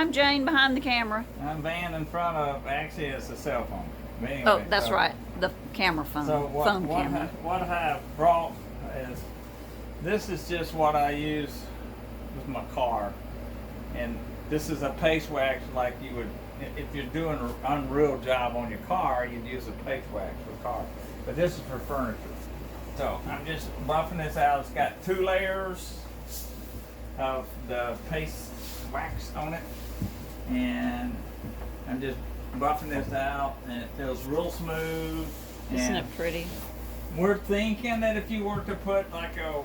I'm Jane behind the camera. I'm Van in front of, actually it's a cell phone. But anyway, Oh, that's right. The camera phone. So camera. what I have brought is, this is just what I use with my car. And this is a paste wax like you would, if you're doing an unreal job on your car, you'd use a paste wax for car. But this is for furniture. So I'm just buffing this out. It's got 2 layers of the paste wax on it. And I'm just buffing this out, and it feels real smooth. Isn't it pretty? We're thinking that if you were to put like a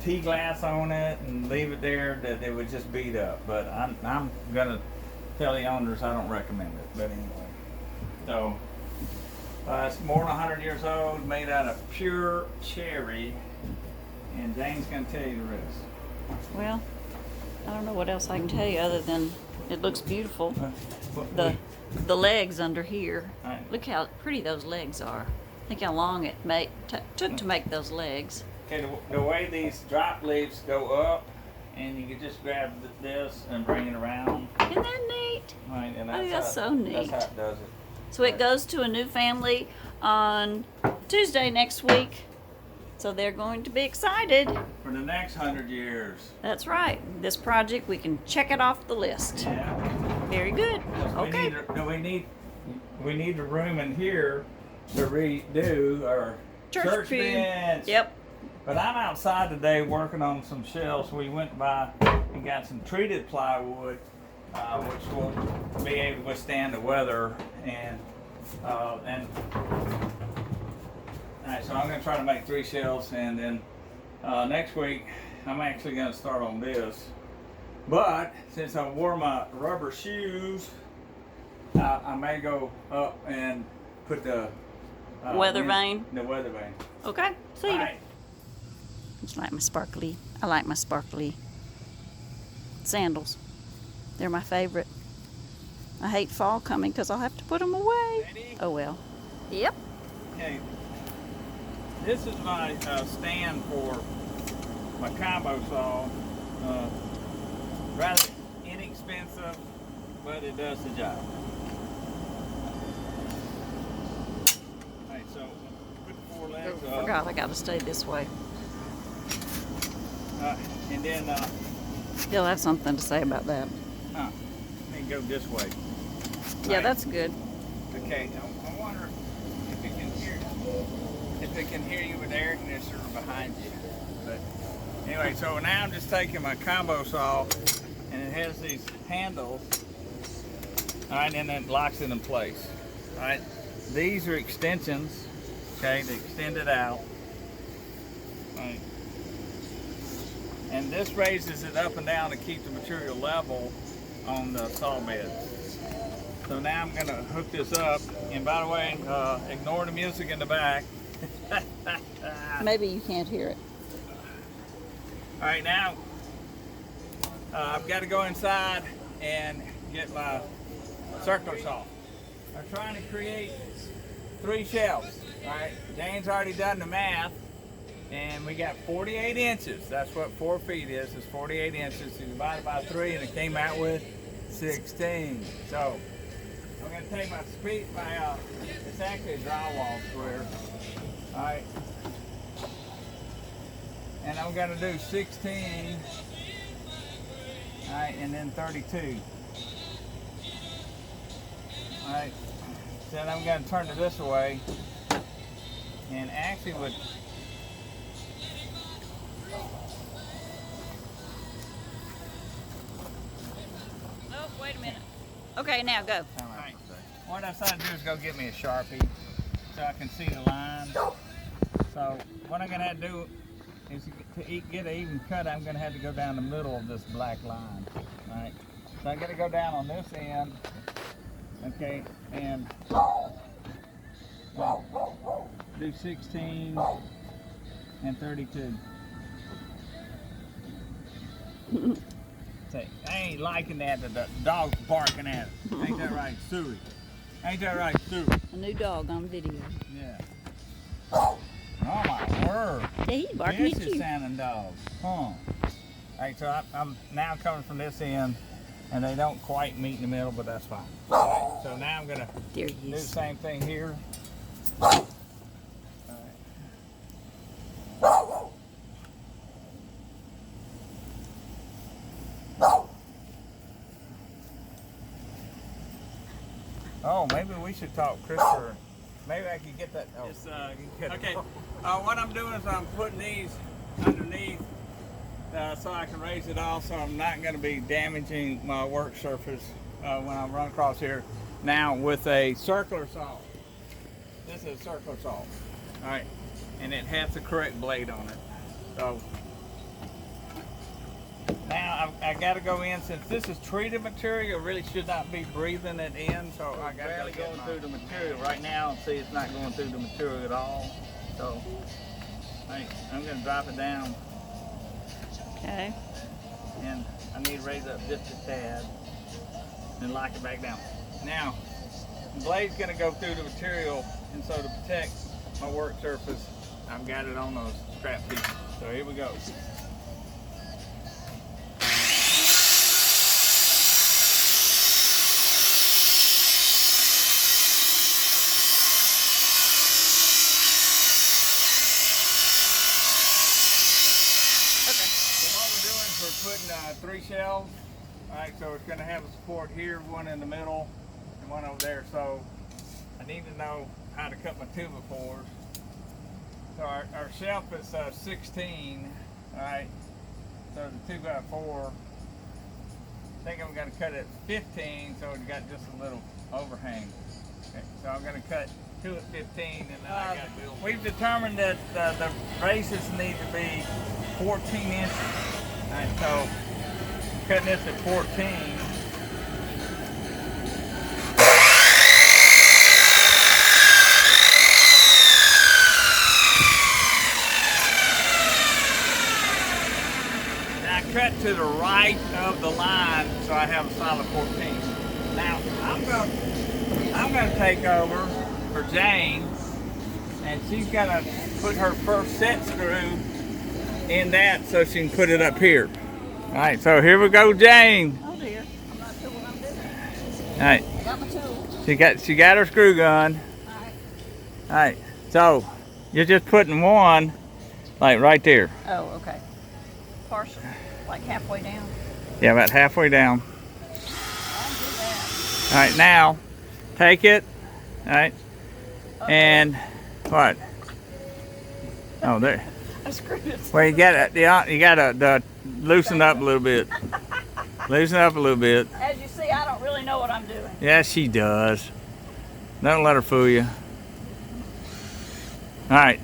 tea glass on it and leave it there, that it would just beat up. But I'm gonna tell the owners I don't recommend it. But anyway, so it's more than 100 years old, made out of pure cherry, and Jane's gonna tell you the rest. Well, I don't know what else I can tell you other than it looks beautiful. The legs under here. Right. Look how pretty those legs are. Think how long it took to make those legs. Okay, the way these drop leaves go up, and you can just grab this and bring it around. Isn't that neat? Right, and I think that's so neat. That's how it does it. So it goes to a new family on Tuesday next week. So they're going to be excited. For the next 100 years. That's right. This project, we can check it off the list. Yeah. Very good. Okay. We need a room in here to redo our church bench. Yep. But I'm outside today working on some shelves. We went by and got some treated plywood, which will be able to withstand the weather. All right, so I'm going to try to make 3 shelves, and then next week I'm actually going to start on this. But since I wore my rubber shoes, I may go up and put the Weathervane. The Weathervan. Okay. See ya. Right. I like my sparkly sandals. They're my favorite. I hate fall coming because I'll have to put them away. Ready? Oh well. Yep. Okay. This is my stand for my combo saw. Rather inexpensive, but it does the job. Alright, so put the 4 legs up. Forgot I gotta stay this way. And then You'll have something to say about that. let me go this way. Yeah, Right. that's good. Okay, I wonder if it can hear you with the air conditioner behind you. But anyway, so now I'm just taking my combo saw, and it has these handles. Alright, and then it locks it in place. Alright, these are extensions. Okay, they extend it out. Alright. And this raises it up and down to keep the material level on the saw bed. So now I'm gonna hook this up, and by the way, ignore the music in the back. Maybe you can't hear it. All right, now I've got to go inside and get my circle saw. I'm trying to create 3 shelves. All right, Jane's already done the math, and we got 48 inches. That's what 4 feet is 48 inches. You divide it by 3, and it came out with 16. So I'm going to take my it's actually a drywall square. All right. And I'm going to do 16. All right, and then 32. All right. Then I'm going to turn it this way. And actually with Oh, wait a minute. Okay, now go. Right. What I decided to do is go get me a Sharpie so I can see the lines. So what I'm going to have to do is to get an even cut, I'm going to have to go down the middle of this black line. Right. So I'm going to go down on this end, okay, and do 16 and 32. Say, I ain't liking that, the dog's barking at it. Ain't that right, Suey? Ain't that right, Suey? A new dog on video. Yeah. Oh my word. Yeah, he's barking This at is you. sounding dog. Huh. Alright, so I'm now coming from this end, and they don't quite meet in the middle, but that's fine. All right, so now I'm gonna There do he the is. same thing here. All right. Oh, maybe we should talk crisper. Maybe I could get that. Oh. Just, okay, what I'm doing is I'm putting these underneath so I can raise it off, so I'm not going to be damaging my work surface when I run across here. Now with a circular saw. This is a circular saw. All right, and it has the correct blade on it. So now I got to go in, since this is treated material, really should not be breathing it in. So I got to Barely go going through the material right now. See, it's not going through the material at all. So, hey, I'm going to drop it down, Okay. and I need to raise up just a tad and lock it back down. Now, the blade's going to go through the material, and so to protect my work surface, I've got it on those scrap pieces. So here we go. So what we're doing is we're putting 3 shelves. All right, so it's going to have a support here, one in the middle, and one over there. So I need to know how to cut my 2x4s. So our shelf is 16, all right. So the 2x4, I think I'm going to cut it 15, so it's got just a little overhang. Okay, so I'm going to cut 2 at 15, and then I got to build. We've determined that the braces need to be 14 inches. All right, so cutting this at 14. Now I cut to the right of the line, so I have a solid 14. Now I'm gonna take over for Jane, and she's gonna put her first set screw in that so she can put it up here. All right, so here we go, Jane. Oh dear. I'm not sure what I'm doing. All right, I got my tool. she got her screw gun. All right. All right, so you're just putting one, like right there. Oh, okay. Partial. Like halfway down. Yeah, about halfway down. I'll do that. All right, now take it. All right, and what? Oh, there. I screwed it. Well, you gotta loosen up a little bit. Loosen up a little bit. As you see, I don't really know what I'm doing. Yeah, she does. Don't let her fool you. All right.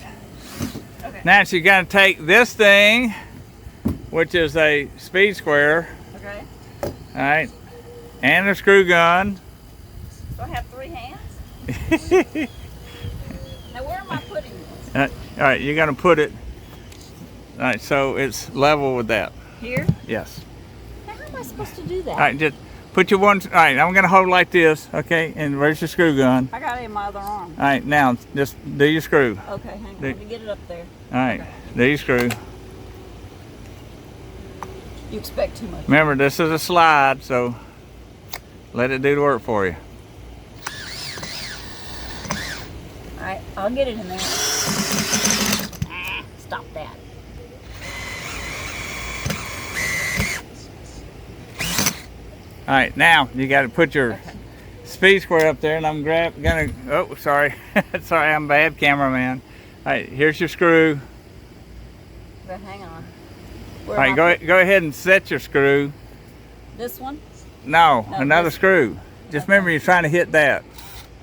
Okay. Now she's gonna take this thing, which is a speed square. Okay. All right, and a screw gun. Do I have 3 hands? Now where am I putting this? All right, you're gonna put it. All right, so it's level with that. Here? Yes. Now how am I supposed to do that? All right, just put your one. All right, I'm gonna hold like this, okay? And where's your screw gun? I got it in my other arm. All right, now just do your screw. Okay, hang on. Do- Let me get it up there. All right, Okay. do your screw. You expect too much. Remember, this is a slide, so let it do the work for you. All right, I'll get it in there. Stop that. All right, now you got to put your speed square up there, and I'm gonna. Oh, sorry, sorry, I'm a bad cameraman. All right, here's your screw. But hang on. All right, go ahead and set your screw. This one? No, No, another this- screw. Just remember, you're trying to hit that.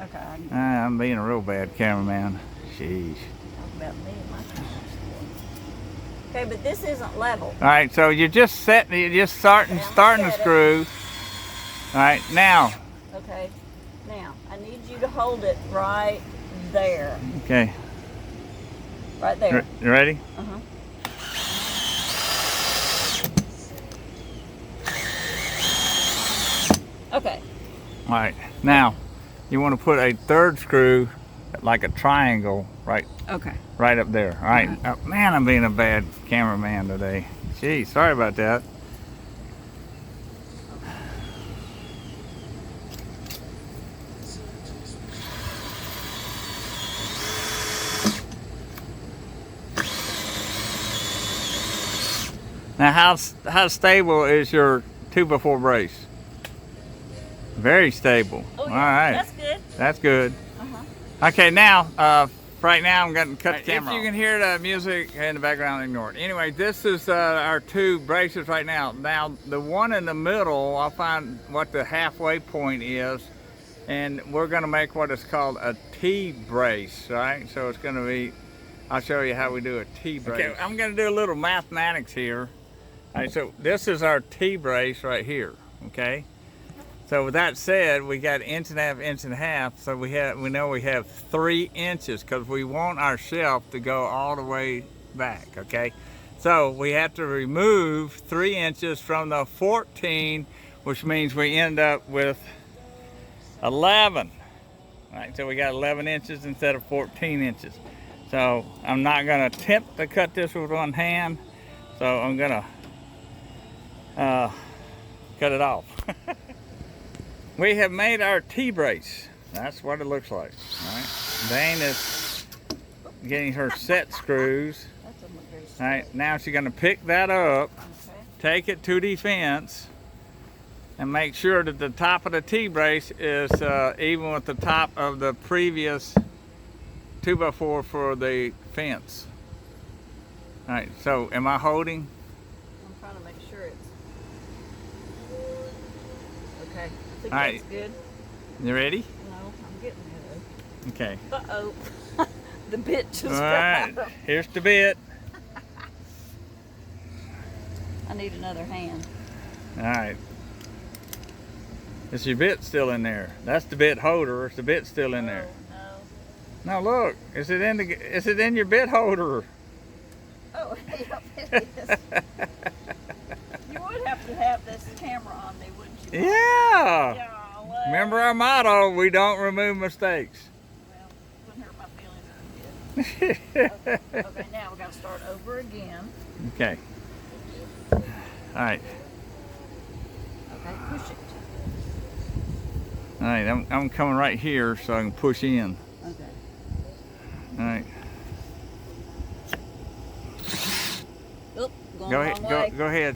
Okay, I can I'm being a real bad cameraman. Sheesh. talk about me and my camera. Okay, but this isn't level. All right, so you're just setting, you're just starting Okay, I'm the set it. screw. All right, now. Okay, now I need you to hold it right there. Okay, Right there. you ready? Uh-huh. Okay. All right, now you want to put a third screw, like a triangle, right Okay. up there. All right, man, I'm being a bad cameraman today. Gee, sorry about that. Now, how stable is your 2x4 brace? Very stable. Oh, yeah, All right. that's good. That's good. Uh-huh. Okay, now, right now I'm going to cut the camera If you off. can hear the music in the background, ignore it. Anyway, this is our 2 braces right now. Now, the one in the middle, I'll find what the halfway point is, and we're going to make what is called a T brace, right? So it's going to be, I'll show you how we do a T brace. Okay, I'm going to do a little mathematics here. All right, so this is our T brace right here, okay? So with that said, we got 1.5 inches, so we know we have 3 inches because we want our shelf to go all the way back, okay? So we have to remove 3 inches from the 14, which means we end up with 11. All right, so we got 11 inches instead of 14 inches. So I'm not gonna attempt to cut this with one hand, so I'm gonna cut it off. We have made our T-brace. That's what it looks like. All right. Dane is getting her set screws. All right, now she's gonna pick that up, take it to the fence, and make sure that the top of the T-brace is even with the top of the previous 2x4 for the fence. All right, so am I holding? I'm trying to make sure it's okay. I think All right. that's good. You ready? No, I'm getting there. Okay. Uh-oh. The bit just All right, dropped. here's the bit. I need another hand. All right. Is your bit still in there? That's the bit holder. Is the bit still in there? No. No, look. Is it in your bit holder? Oh, yep, it is. You would have to have this camera on me, wouldn't you? Yeah. Yeah, well, Remember our motto, we don't remove mistakes. well, wouldn't hurt my feelings if you did. Okay, now we got to start over again. Okay. All right. Okay, push it. All right, I'm coming right here so I can push in. Okay. All right. Oop, going Go the ahead. wrong way. Go ahead.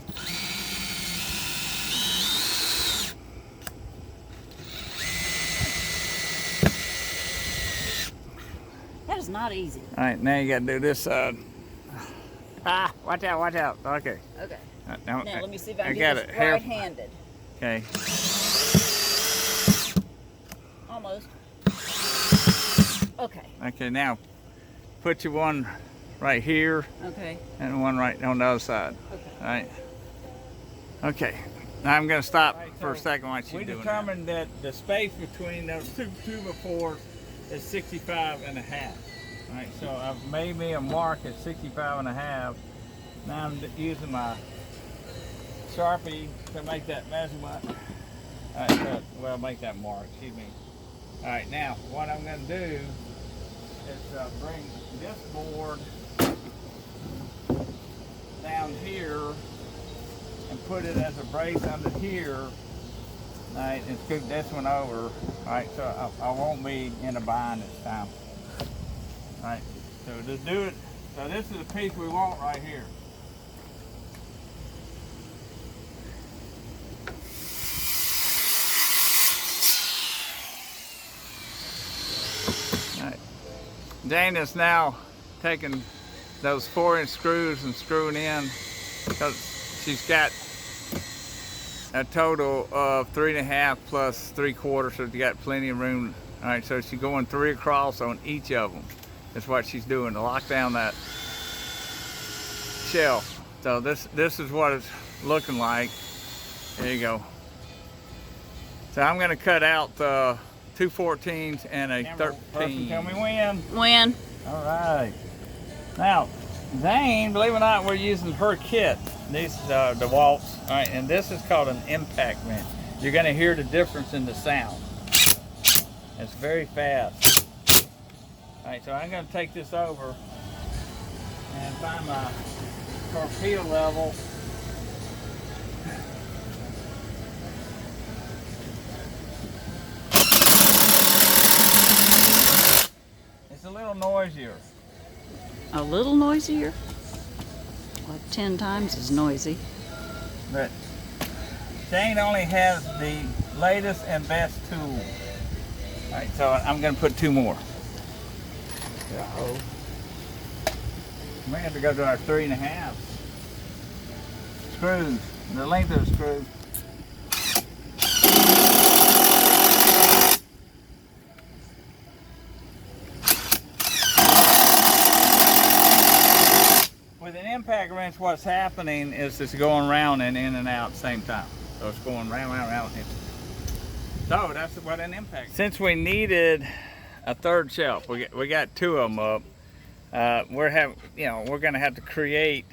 That is not easy. All right, now you got to do this side. Ah, watch out, watch out. Okay. Okay. Now, Now let me see if I can got get it. this right-handed. Okay. Almost. Okay. Okay, now put your one right here Okay. and one right on the other side. Okay. All right. Okay. Now I'm going to stop Right, for a so second while she's We doing that. determined that the space between those two 2x4s is 65.5. All right, so I've made me a mark at 65.5. Now I'm using my Sharpie to make that measurement. All right, so, well, make that mark, excuse me. All right, now what I'm going to do is bring this board down here and put it as a brace under here. All right, and scoot this one over. All right, so I won't be in a bind this time. All right, so just do it. So this is the piece we want right here. All right. Jane is now taking those 4-inch screws and screwing in because she's got a total of 3.5 plus 3/4, so she got plenty of room. All right, so she's going 3 across on each of them. That's what she's doing to lock down that shelf. So this is what it's looking like. There you go. So I'm going to cut out 2 14s and a Camera person, 13. tell me when. When? All right. Now, Zane, believe it or not, we're using her kit. These the waltz. All right, and this is called an impact wrench. You're going to hear the difference in the sound. It's very fast. All right, so I'm going to take this over and find my torpedo level. It's a little noisier. A little noisier? like 10 times as noisy. But Jane only has the latest and best tool. All right, so I'm going to put 2 more. Uh-oh. We have to go to our 3.5 screws, the length of the screw. With an impact wrench, what's happening is it's going round and in and out at the same time. So it's going round, round, round. So that's what an impact. Since we needed a 3rd shelf, we got 2 of them up. We're going to have to create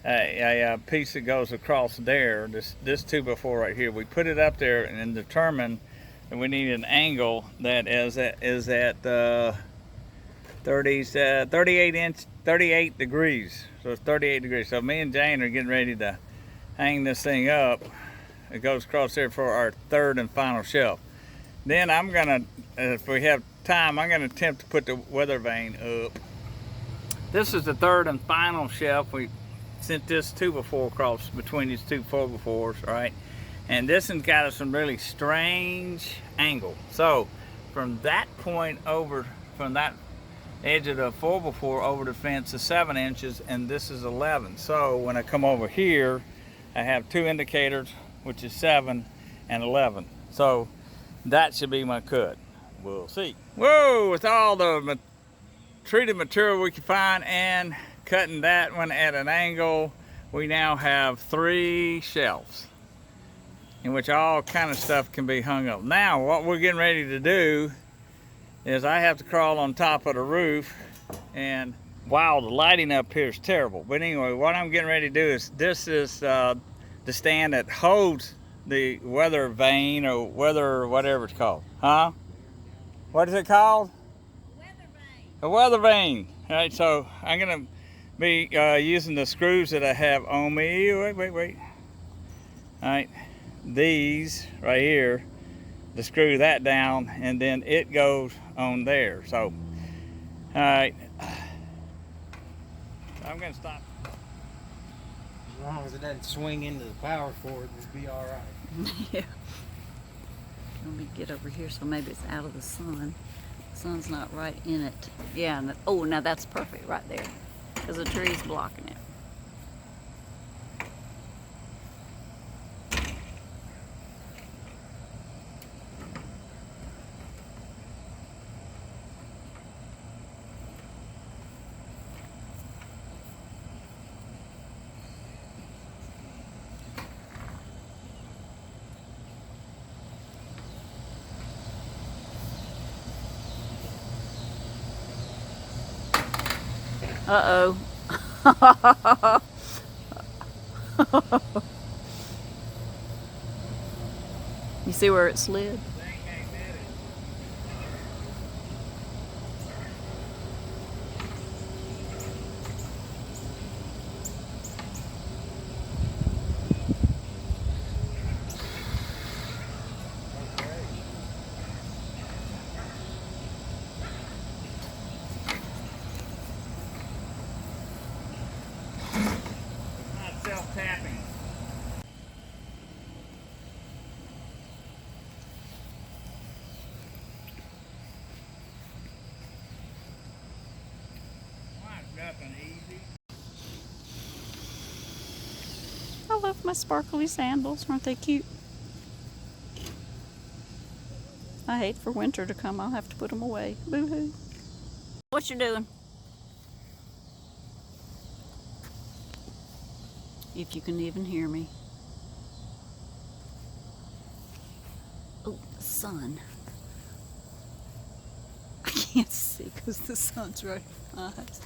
a piece that goes across there. This 2x4 right here. We put it up there and then determined that we need an angle that is at 38 degrees. So it's 38 degrees. So me and Jane are getting ready to hang this thing up. It goes across there for our 3rd and final shelf. Then I'm gonna, if we have time, I'm gonna attempt to put the weathervane up. This is the 3rd and final shelf. We sent this 2x4 across between these 2 4x4s, right? And this has got us some really strange angle. So from that point over, from that edge of the 4x4 over the fence is 7 inches, and this is 11. So when I come over here, I have 2 indicators, which is 7 and 11. So that should be my cut. We'll see. Whoa, with all the treated material we can find and cutting that one at an angle, we now have 3 shelves in which all kind of stuff can be hung up. Now what we're getting ready to do is I have to crawl on top of the roof, and wow, the lighting up here is terrible. But anyway, what I'm getting ready to do is, this is the stand that holds the weather vane or weather, whatever it's called. Huh? What is it called? A weather vane. All right, so I'm gonna be using the screws that I have on me. Wait. All right, these right here to screw that down, and then it goes on there. So, all right, I'm gonna stop. As long as it doesn't swing into the power cord, it'll be all right. Yeah. Let me get over here so maybe it's out of the sun. The sun's not right in it. Yeah, and oh, now that's perfect right there because the tree's blocking it. Uh-oh. You see where it slid? Self-tapping. Nothing easy. I love my sparkly sandals. Aren't they cute? I hate for winter to come. I'll have to put them away. Boo-hoo. What you doing? If you can even hear me. Oh, the sun. I can't see because the sun's right in my eyes.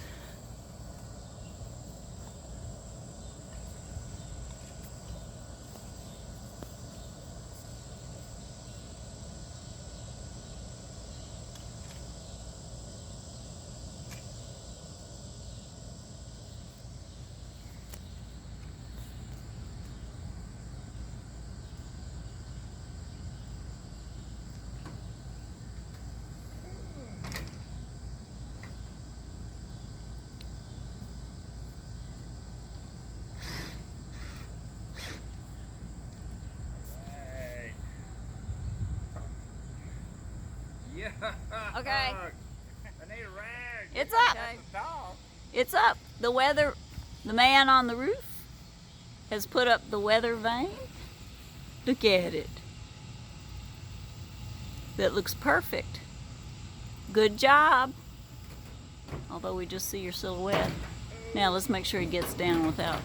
Okay. I need a rag. It's up. It's up. The man on the roof has put up the Weathervan. Look at it. That looks perfect. Good job. Although we just see your silhouette. Now let's make sure he gets down without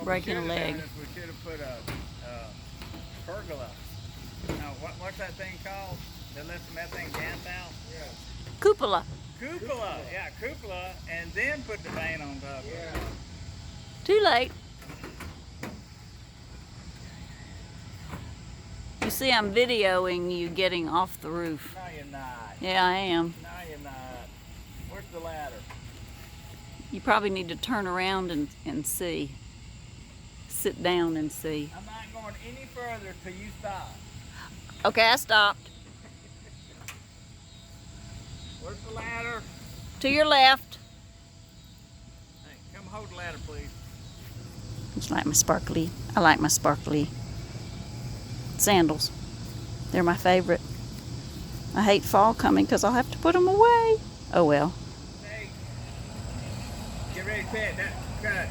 breaking a leg. We should have put a pergola. Now, what's that thing called? That lets the methane gas out? Yeah. Cupola. Cupola. Yeah, cupola. And then put the vane on top. Yeah. Too late. You see, I'm videoing you getting off the roof. No, you're not. Yeah, I am. No, you're not. Where's the ladder? You probably need to turn around and see. Sit down and see. I'm not going any further till you stop. Okay, I stopped. Where's the ladder? To your left. Hey, come hold the ladder, please. I like my sparkly sandals. They're my favorite. I hate fall coming because I'll have to put them away. Oh well. Hey, get ready to cut.